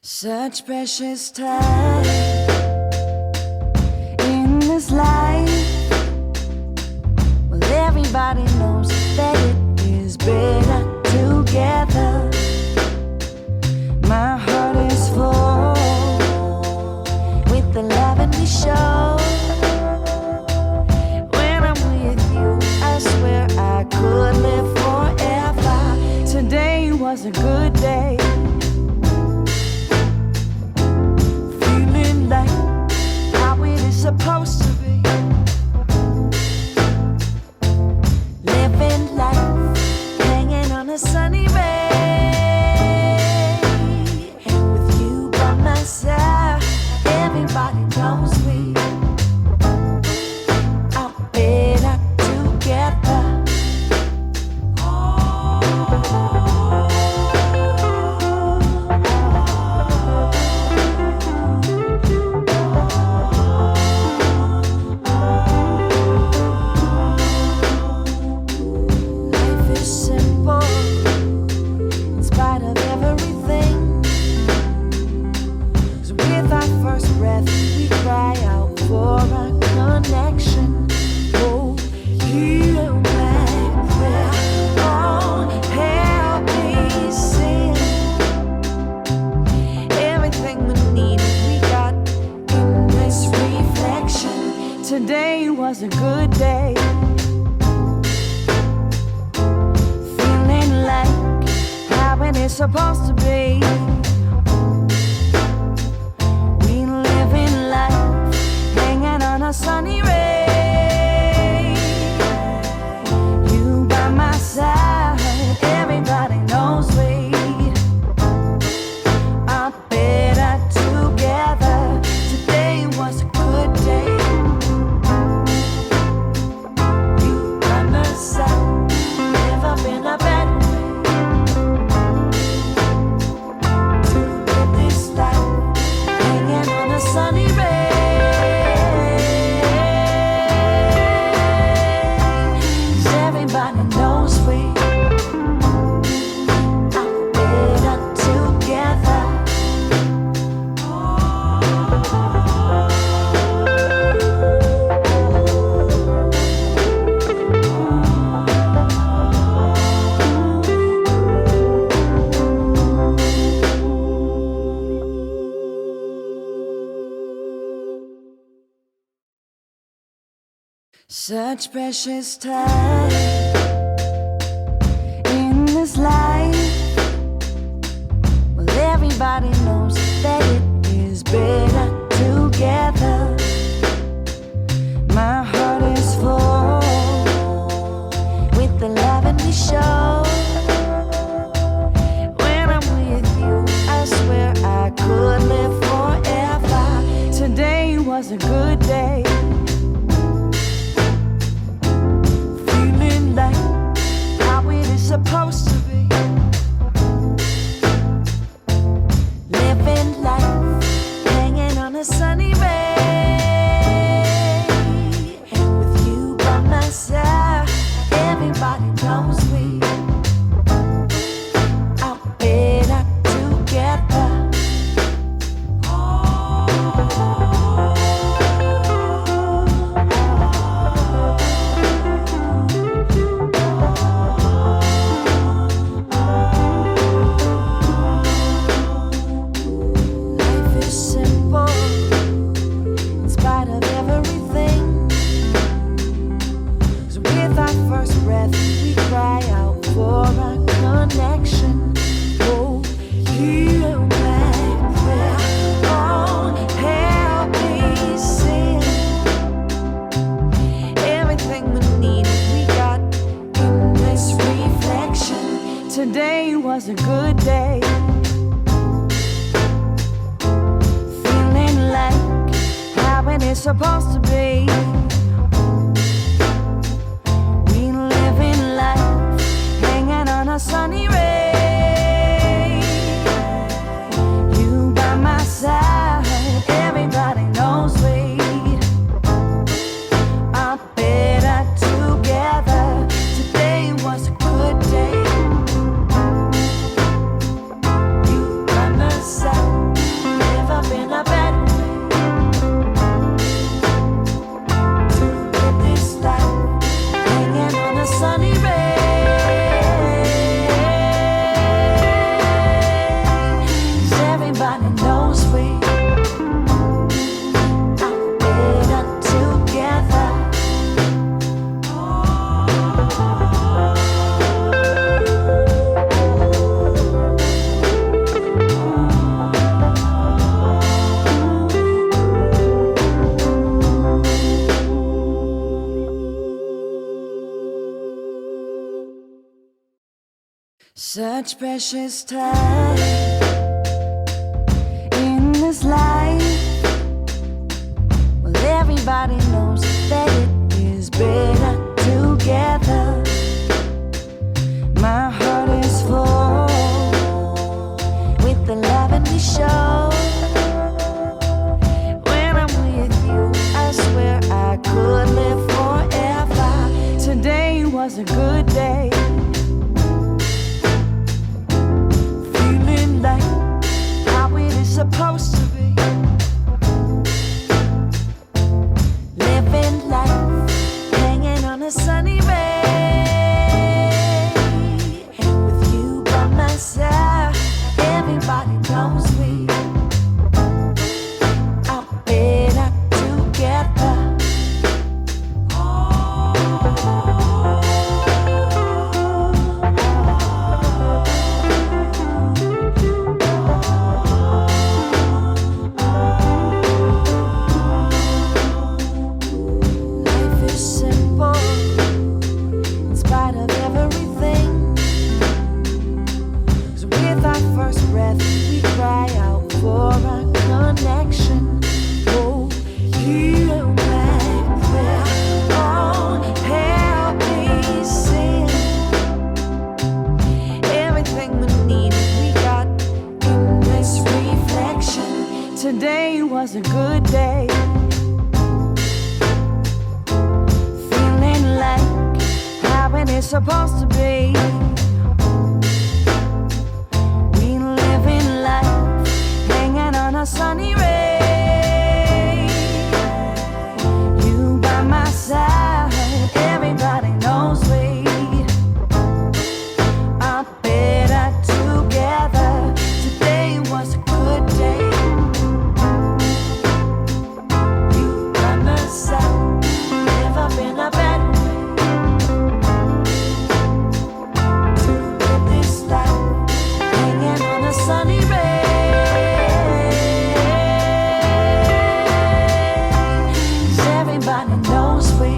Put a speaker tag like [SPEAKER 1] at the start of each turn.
[SPEAKER 1] Such precious time in this life. Well, everybody knows that it is better together. My heart is full with the love and we show. When I'm with you, I swear I could live forever. Today was a good day. Supposed to be living life, hanging on a sunny ray. With you by my side, everybody knows we are better together. Today was a good day. Feeling like how it is supposed to be. We living life, hanging on a sunny ray. You by my side, everybody knows we are better together. Today was a good day. Such precious time in this life. Well, everybody knows that it is better together. My heart is full with the love and we show. When I'm with you, I swear I could live forever. Today was a good day. Supposed to be living life, hanging on a sunny ray. With you by my side, everybody knows we are better together. Today was a good day. Feeling like how it is supposed to be. We living life, hanging on a sunny ray. You by my side, everybody knows we are better together. Today was a good day. You by my side. Such precious time in this life. Well, everybody knows that it is better together. My heart is full with the love and we show. When I'm with you, I swear I could live forever. Today was a good day. Feeling like how it is supposed to be. Living life, hanging on a sunny ray. With you by my side, everybody knows we are better together. Life is simple in spite of everything. 'Cause with our first breath, we cry out for a connection. Oh, heal my prayer. Oh, help me sing. Everything we needed, we got in this reflection. Today was a good day. Feeling like how it is supposed to be. We live in life, hanging on a sunny ray. You by my side, everybody knows we are better together. Today was a good day. You by my side, never been a bad way to live this life, hanging on a sunny ray. 'Cause everybody knows we